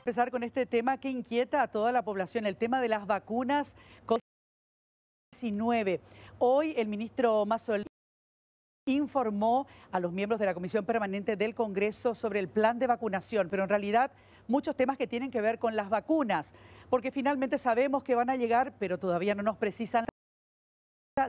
Empezar con este tema que inquieta a toda la población, el tema de las vacunas COVID-19. Hoy el ministro Mazoleni informó a los miembros de la Comisión Permanente del Congreso sobre el plan de vacunación, pero en realidad muchos temas que tienen que ver con las vacunas, porque finalmente sabemos que van a llegar, pero todavía no nos precisan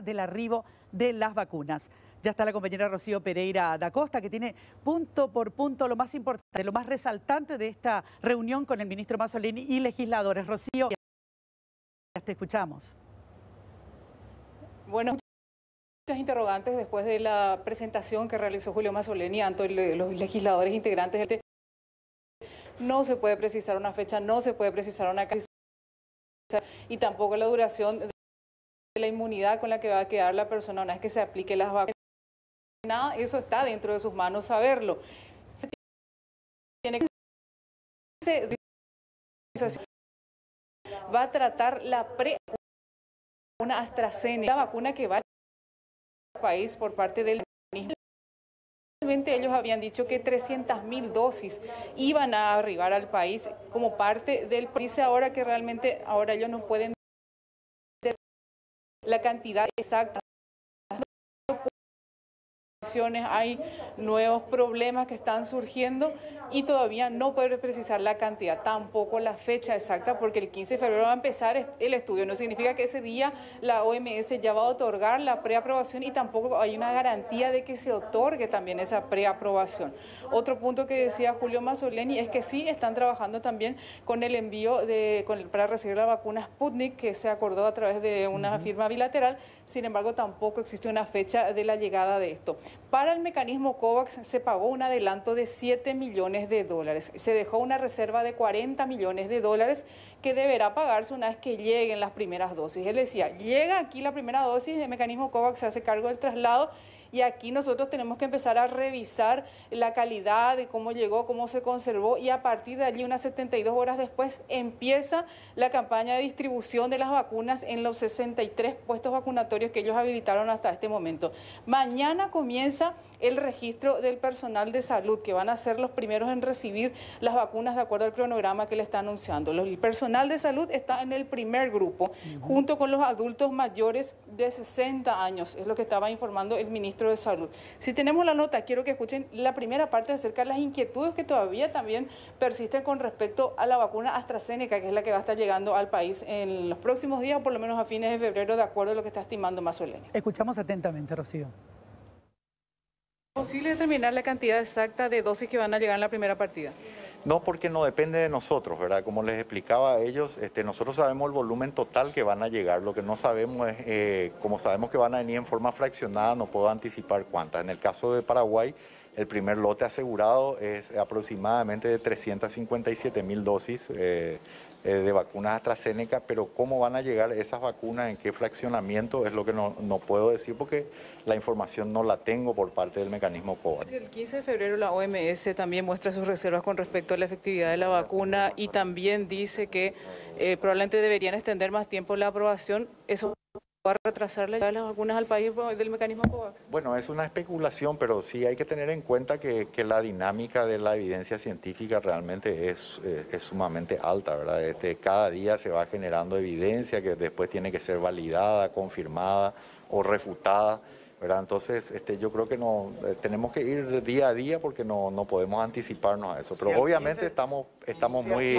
del arribo de las vacunas. Ya está la compañera Rocío Pereira da Costa, que tiene punto por punto lo más importante, lo más resaltante de esta reunión con el ministro Mazoleni y legisladores. Rocío, ya te escuchamos. Bueno, muchas interrogantes después de la presentación que realizó Julio Mazoleni ante los legisladores integrantes del... No se puede precisar una fecha, no se puede precisar una cantidad y tampoco la duración de la inmunidad con la que va a quedar la persona una vez que se aplique las vacunas. Nada, eso está dentro de sus manos saberlo. Tiene que va a tratar la una AstraZeneca, la vacuna que va al país por parte del organismo. Realmente ellos habían dicho que 300.000 dosis iban a arribar al país como parte del... Dice ahora que realmente ahora ellos no pueden decir la cantidad exacta. Hay nuevos problemas que están surgiendo y todavía no puede precisar la cantidad, tampoco la fecha exacta, porque el 15 de febrero va a empezar el estudio. No significa que ese día la OMS ya va a otorgar la preaprobación y tampoco hay una garantía de que se otorgue también esa preaprobación. Otro punto que decía Julio Mazoleni es que sí están trabajando también con el envío para recibir la vacuna Sputnik, que se acordó a través de una firma bilateral. Sin embargo, tampoco existe una fecha de la llegada de esto. Para el mecanismo COVAX se pagó un adelanto de $7 millones. Se dejó una reserva de $40 millones que deberá pagarse una vez que lleguen las primeras dosis. Él decía, llega aquí la primera dosis, el mecanismo COVAX se hace cargo del traslado y aquí nosotros tenemos que empezar a revisar la calidad de cómo llegó, cómo se conservó y a partir de allí, unas 72 horas después, empieza la campaña de distribución de las vacunas en los 63 puestos vacunatorios que ellos habilitaron hasta este momento. Mañana comienza el registro del personal de salud, que van a ser los primeros en recibir las vacunas de acuerdo al cronograma que le está anunciando. El personal de salud está en el primer grupo, junto con los adultos mayores de 60 años, es lo que estaba informando el ministro de Salud. Si tenemos la nota, quiero que escuchen la primera parte acerca de las inquietudes que todavía también persisten con respecto a la vacuna AstraZeneca, que es la que va a estar llegando al país en los próximos días, o por lo menos a fines de febrero, de acuerdo a lo que está estimando Mazoleni. Escuchamos atentamente, Rocío. ¿Es posible determinar la cantidad exacta de dosis que van a llegar en la primera partida? No, porque no depende de nosotros, ¿verdad? Como les explicaba a ellos, nosotros sabemos el volumen total que van a llegar. Lo que no sabemos es, como sabemos que van a venir en forma fraccionada, no puedo anticipar cuántas. En el caso de Paraguay, el primer lote asegurado es aproximadamente de 357.000 dosis de vacunas AstraZeneca, pero cómo van a llegar esas vacunas, en qué fraccionamiento, es lo que no puedo decir porque la información no la tengo por parte del mecanismo COVAX. El 15 de febrero la OMS también muestra sus reservas con respecto a la efectividad de la vacuna y también dice que probablemente deberían extender más tiempo la aprobación. ¿Eso va a retrasar la llegada de las vacunas al país del mecanismo COVAX? Bueno, es una especulación, pero sí hay que tener en cuenta que la dinámica de la evidencia científica realmente es sumamente alta, ¿verdad? Cada día se va generando evidencia que después tiene que ser validada, confirmada o refutada, ¿verdad? Entonces, yo creo que tenemos que ir día a día porque no podemos anticiparnos a eso. Pero sí, obviamente 15, estamos muy...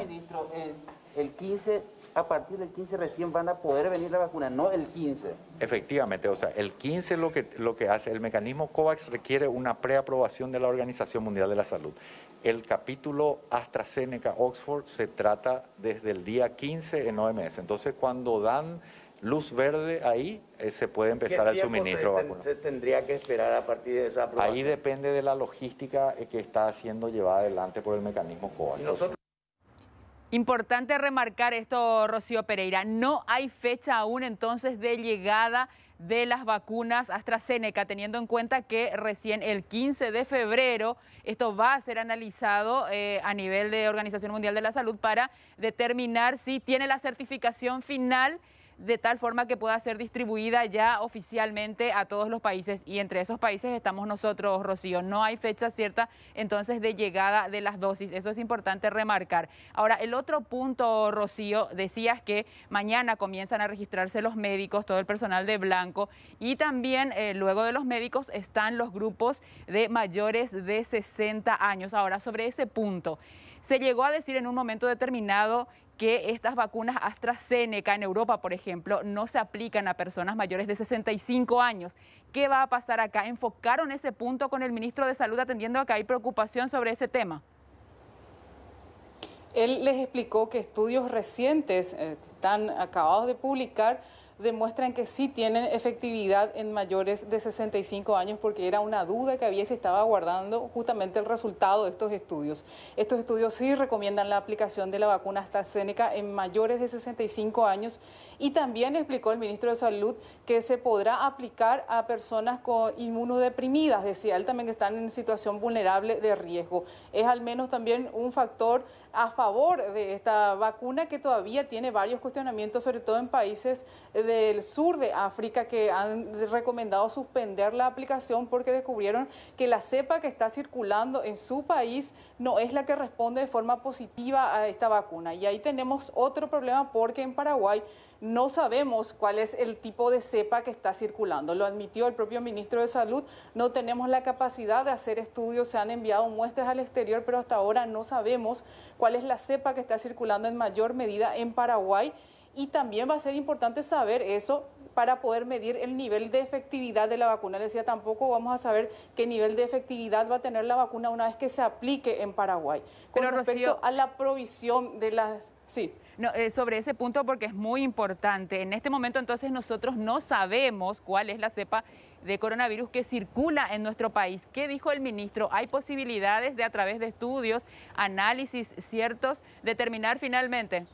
Ministro, el 15... A partir del 15 recién van a poder venir la vacuna, no el 15. Efectivamente, o sea, el 15 lo que hace, el mecanismo COVAX requiere una preaprobación de la Organización Mundial de la Salud. El capítulo AstraZeneca-Oxford se trata desde el día 15 en OMS. Entonces, cuando dan luz verde ahí, se puede empezar el suministro de vacunas. ¿Se tendría que esperar a partir de esa aprobación? Ahí depende de la logística que está siendo llevada adelante por el mecanismo COVAX. Importante remarcar esto, Rocío Pereira. No hay fecha aún entonces de llegada de las vacunas AstraZeneca, teniendo en cuenta que recién el 15 de febrero esto va a ser analizado a nivel de Organización Mundial de la Salud para determinar si tiene la certificación final de tal forma que pueda ser distribuida ya oficialmente a todos los países, y entre esos países estamos nosotros, Rocío. No hay fecha cierta entonces de llegada de las dosis, eso es importante remarcar. Ahora, el otro punto, Rocío, decías que mañana comienzan a registrarse los médicos, todo el personal de blanco, y también luego de los médicos están los grupos de mayores de 60 años. Ahora, sobre ese punto, se llegó a decir en un momento determinado que estas vacunas AstraZeneca en Europa, por ejemplo, no se aplican a personas mayores de 65 años. ¿Qué va a pasar acá? ¿Enfocaron ese punto con el ministro de Salud atendiendo a que hay preocupación sobre ese tema? Él les explicó que estudios recientes que están acabados de publicar demuestran que sí tienen efectividad en mayores de 65 años, porque era una duda que había y se estaba aguardando justamente el resultado de estos estudios. Estos estudios sí recomiendan la aplicación de la vacuna AstraZeneca en mayores de 65 años, y también explicó el ministro de Salud que se podrá aplicar a personas inmunodeprimidas, decía él también, que están en situación vulnerable de riesgo. Es al menos también un factor a favor de esta vacuna, que todavía tiene varios cuestionamientos, sobre todo en países del sur de África, que han recomendado suspender la aplicación porque descubrieron que la cepa que está circulando en su país no es la que responde de forma positiva a esta vacuna. Y ahí tenemos otro problema, porque en Paraguay no sabemos cuál es el tipo de cepa que está circulando. Lo admitió el propio ministro de Salud, no tenemos la capacidad de hacer estudios, se han enviado muestras al exterior, pero hasta ahora no sabemos cuál es la cepa que está circulando en mayor medida en Paraguay. Y también va a ser importante saber eso para poder medir el nivel de efectividad de la vacuna. Les decía, tampoco vamos a saber qué nivel de efectividad va a tener la vacuna una vez que se aplique en Paraguay. Con respecto, Rocío, a la provisión de las... Sí. No, sobre ese punto, porque es muy importante. En este momento entonces nosotros no sabemos cuál es la cepa de coronavirus que circula en nuestro país. ¿Qué dijo el ministro? ¿Hay posibilidades de, a través de estudios, análisis ciertos, determinar finalmente?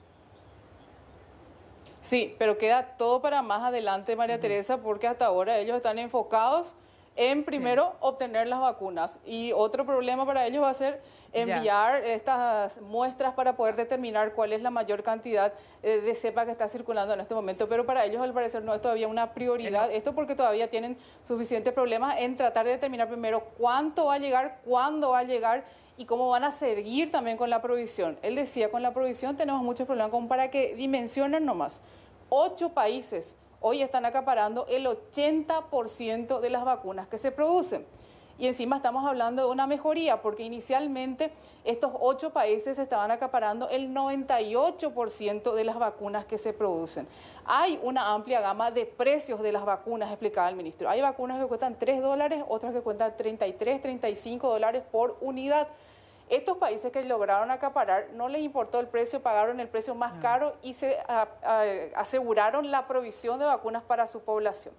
Sí, pero queda todo para más adelante, María Teresa, porque hasta ahora ellos están enfocados en primero obtener las vacunas. Y otro problema para ellos va a ser enviar estas muestras para poder determinar cuál es la mayor cantidad de cepa que está circulando en este momento. Pero para ellos, al parecer, no es todavía una prioridad. Esto porque todavía tienen suficientes problemas en tratar de determinar primero cuánto va a llegar, cuándo va a llegar y cómo van a seguir también con la provisión. Él decía, con la provisión tenemos muchos problemas, como para que dimensionen nomás. 8 países hoy están acaparando el 80% de las vacunas que se producen. Y encima estamos hablando de una mejoría, porque inicialmente estos 8 países estaban acaparando el 98% de las vacunas que se producen. Hay una amplia gama de precios de las vacunas, explicaba el ministro. Hay vacunas que cuestan $3, otras que cuestan $33, $35 por unidad. Estos países que lograron acaparar no les importó el precio, pagaron el precio más caro y se aseguraron la provisión de vacunas para su población.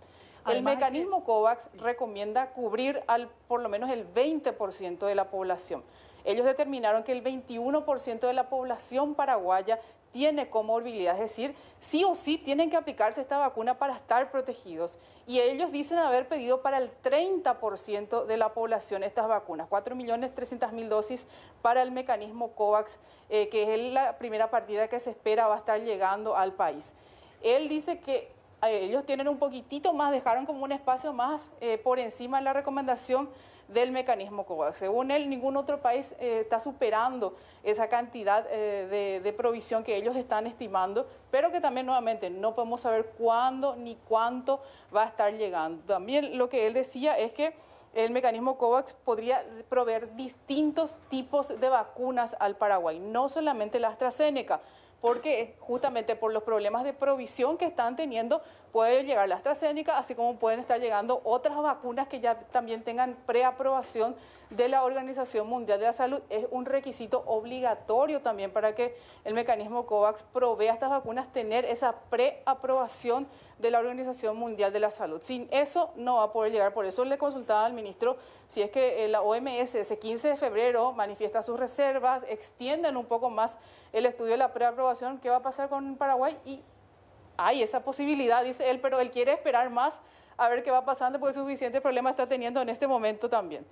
El mecanismo COVAX recomienda cubrir por lo menos el 20% de la población. Ellos determinaron que el 21% de la población paraguaya tiene comorbilidad, es decir, sí o sí tienen que aplicarse esta vacuna para estar protegidos. Y ellos dicen haber pedido para el 30% de la población estas vacunas, 4.300.000 dosis para el mecanismo COVAX, que es la primera partida que se espera va a estar llegando al país. Él dice que ellos tienen un poquitito más, dejaron como un espacio más por encima de la recomendación del mecanismo COVAX. Según él, ningún otro país está superando esa cantidad de provisión que ellos están estimando, pero que también nuevamente no podemos saber cuándo ni cuánto va a estar llegando. También lo que él decía es que el mecanismo COVAX podría proveer distintos tipos de vacunas al Paraguay, no solamente la AstraZeneca, porque justamente por los problemas de provisión que están teniendo puede llegar la AstraZeneca, así como pueden estar llegando otras vacunas que ya también tengan preaprobación de la Organización Mundial de la Salud. Es un requisito obligatorio también para que el mecanismo COVAX provea estas vacunas, tener esa preaprobación de la Organización Mundial de la Salud. Sin eso no va a poder llegar. Por eso le consultaba al ministro si es que la OMS ese 15 de febrero manifiesta sus reservas, extienden un poco más el estudio de la preaprobación, ¿qué va a pasar con Paraguay? Y hay esa posibilidad, dice él, pero él quiere esperar más a ver qué va pasando, porque suficiente problema está teniendo en este momento también.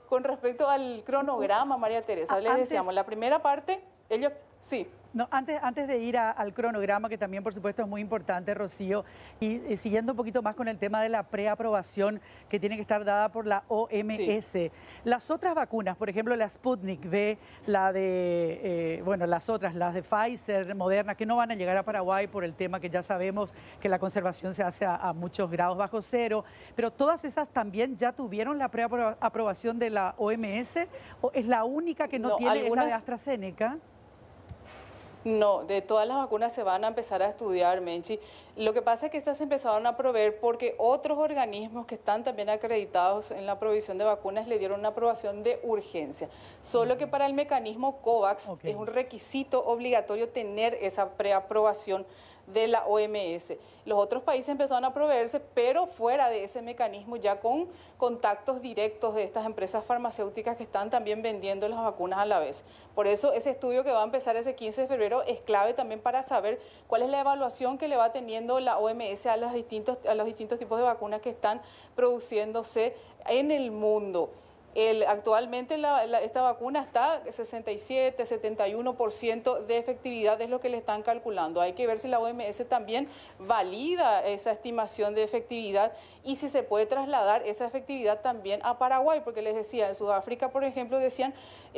Con respecto al cronograma, María Teresa, les decíamos, la primera parte, ellos... Sí. No, antes de ir al cronograma, que también por supuesto es muy importante, Rocío, y siguiendo un poquito más con el tema de la preaprobación que tiene que estar dada por la OMS. Sí. Las otras vacunas, por ejemplo la Sputnik V, la de, las de Pfizer, Moderna, que no van a llegar a Paraguay por el tema que ya sabemos que la conservación se hace a muchos grados bajo cero, pero todas esas también ya tuvieron la preaprobación de la OMS, ¿o es la única que no tiene algunas... es la de AstraZeneca? No, de todas las vacunas se van a empezar a estudiar, Menchi. Lo que pasa es que estas se empezaron a proveer porque otros organismos que están también acreditados en la provisión de vacunas le dieron una aprobación de urgencia. Solo que para el mecanismo COVAX es un requisito obligatorio tener esa preaprobación de la OMS. Los otros países empezaron a proveerse, pero fuera de ese mecanismo, ya con contactos directos de estas empresas farmacéuticas que están también vendiendo las vacunas a la vez. Por eso ese estudio que va a empezar ese 15 de febrero es clave también para saber cuál es la evaluación que le va teniendo la OMS a los distintos tipos de vacunas que están produciéndose en el mundo. Actualmente esta vacuna está 67, 71% de efectividad, es lo que le están calculando. Hay que ver si la OMS también valida esa estimación de efectividad y si se puede trasladar esa efectividad también a Paraguay, porque les decía, en Sudáfrica, por ejemplo, decían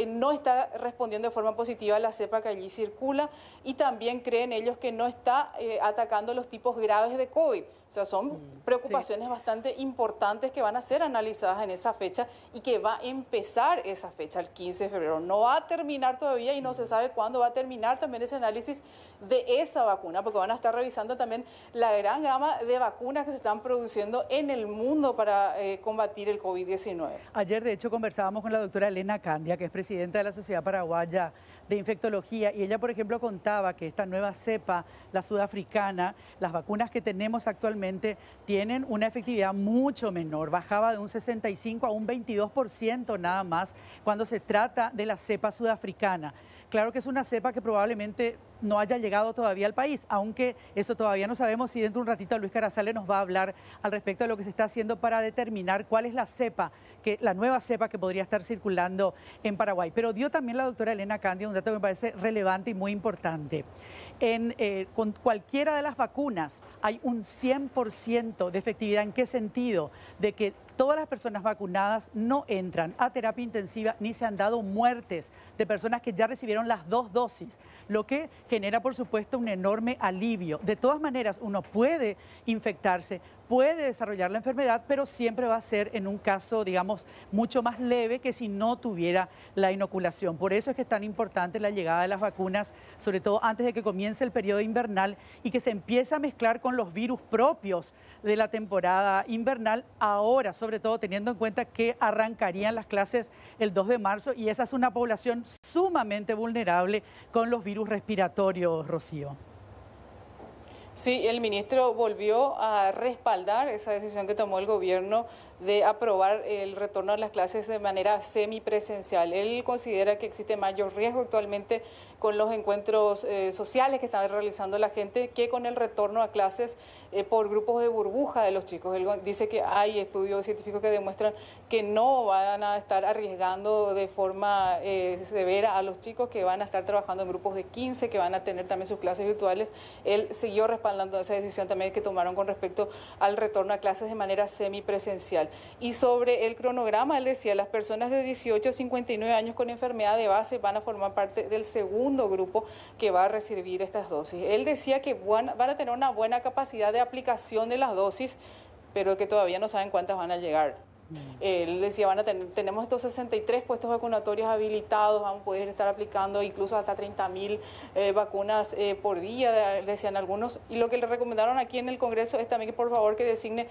no está respondiendo de forma positiva a la cepa que allí circula y también creen ellos que no está atacando los tipos graves de COVID. O sea, son preocupaciones bastante importantes que van a ser analizadas en esa fecha y que va a empezar esa fecha, el 15 de febrero. No va a terminar todavía y no se sabe cuándo va a terminar también ese análisis de esa vacuna, porque van a estar revisando también la gran gama de vacunas que se están produciendo en el mundo para combatir el COVID-19. Ayer, de hecho, conversábamos con la doctora Elena Candia, que es presidenta de la Sociedad Paraguaya de Infectología, y ella, por ejemplo, contaba que esta nueva cepa, la sudafricana, las vacunas que tenemos actualmente tienen una efectividad mucho menor, bajaba de un 65 a un 22% nada más cuando se trata de la cepa sudafricana. Claro que es una cepa que probablemente no haya llegado todavía al país, aunque eso todavía no sabemos. Si dentro de un ratito Luis Carazales nos va a hablar al respecto de lo que se está haciendo para determinar cuál es la nueva cepa que podría estar circulando en Paraguay. Pero dio también la doctora Elena Candia un dato que me parece relevante y muy importante. Con cualquiera de las vacunas hay un 100% de efectividad. ¿En qué sentido? De que todas las personas vacunadas no entran a terapia intensiva ni se han dado muertes de personas que ya recibieron las 2 dosis, lo que genera, por supuesto, un enorme alivio. De todas maneras, uno puede infectarse, puede desarrollar la enfermedad, pero siempre va a ser en un caso, digamos, mucho más leve que si no tuviera la inoculación. Por eso es que es tan importante la llegada de las vacunas, sobre todo antes de que comience el periodo invernal y que se empiece a mezclar con los virus propios de la temporada invernal, ahora, sobre todo teniendo en cuenta que arrancarían las clases el 2 de marzo y esa es una población sumamente vulnerable con los virus respiratorios, Rocío. Sí, el ministro volvió a respaldar esa decisión que tomó el gobierno de aprobar el retorno a las clases de manera semipresencial. Él considera que existe mayor riesgo actualmente con los encuentros sociales que está realizando la gente que con el retorno a clases por grupos de burbuja de los chicos. Él dice que hay estudios científicos que demuestran que no van a estar arriesgando de forma severa a los chicos, que van a estar trabajando en grupos de 15, que van a tener también sus clases virtuales. Él siguió respaldando esa decisión también que tomaron con respecto al retorno a clases de manera semipresencial. Y sobre el cronograma, él decía, las personas de 18 a 59 años con enfermedad de base van a formar parte del segundo grupo que va a recibir estas dosis. Él decía que van a tener una buena capacidad de aplicación de las dosis, pero que todavía no saben cuántas van a llegar. Él decía, tenemos estos 63 puestos vacunatorios habilitados, vamos a poder estar aplicando incluso hasta 30.000 vacunas por día, decían algunos. Y lo que le recomendaron aquí en el Congreso es también que por favor que designe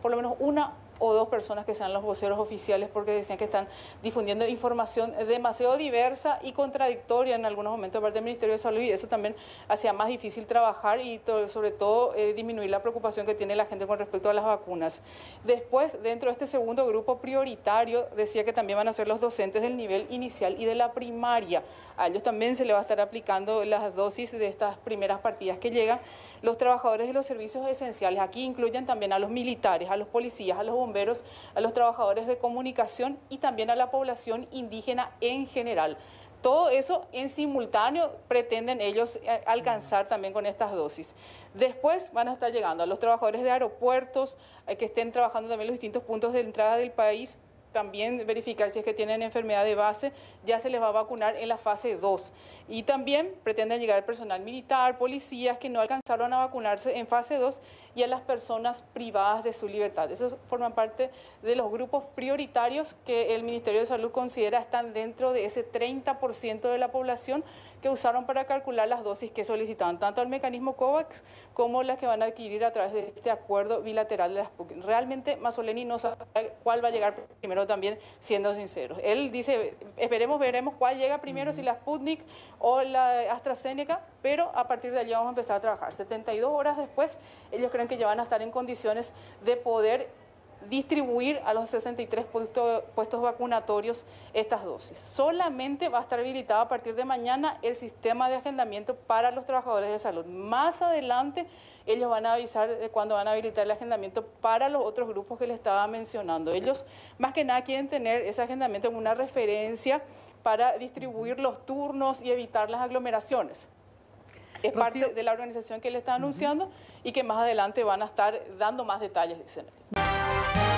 por lo menos una o 2 personas que sean los voceros oficiales, porque decían que están difundiendo información demasiado diversa y contradictoria en algunos momentos de parte del Ministerio de Salud, y eso también hacía más difícil trabajar y sobre todo disminuir la preocupación que tiene la gente con respecto a las vacunas. Después, dentro de este segundo grupo prioritario, decía que también van a ser los docentes del nivel inicial y de la primaria. A ellos también se le va a estar aplicando las dosis de estas primeras partidas que llegan. Los trabajadores de los servicios esenciales, aquí incluyen también a los militares, a los policías, a los bomberos, a los trabajadores de comunicación y también a la población indígena en general. Todo eso en simultáneo pretenden ellos alcanzar también con estas dosis. Después van a estar llegando a los trabajadores de aeropuertos que estén trabajando también en los distintos puntos de entrada del país. También verificar si es que tienen enfermedad de base, ya se les va a vacunar en la fase 2. Y también pretenden llegar al personal militar, policías que no alcanzaron a vacunarse en fase 2 y a las personas privadas de su libertad. Esos forman parte de los grupos prioritarios que el Ministerio de Salud considera están dentro de ese 30% de la población que usaron para calcular las dosis que solicitaban, tanto al mecanismo COVAX como las que van a adquirir a través de este acuerdo bilateral de las Sputnik. Realmente Masoleni no sabe cuál va a llegar primero, también siendo sinceros. Él dice, veremos cuál llega primero, si la Sputnik o la AstraZeneca, pero a partir de allí vamos a empezar a trabajar. 72 horas después, ellos creen que ya van a estar en condiciones de poder distribuir a los 63 puestos vacunatorios estas dosis. Solamente va a estar habilitado a partir de mañana el sistema de agendamiento para los trabajadores de salud. Más adelante ellos van a avisar de cuándo van a habilitar el agendamiento para los otros grupos que les estaba mencionando. Ellos más que nada quieren tener ese agendamiento como una referencia para distribuir los turnos y evitar las aglomeraciones. Es parte de la organización que le está anunciando y que más adelante van a estar dando más detalles, dicen ellos.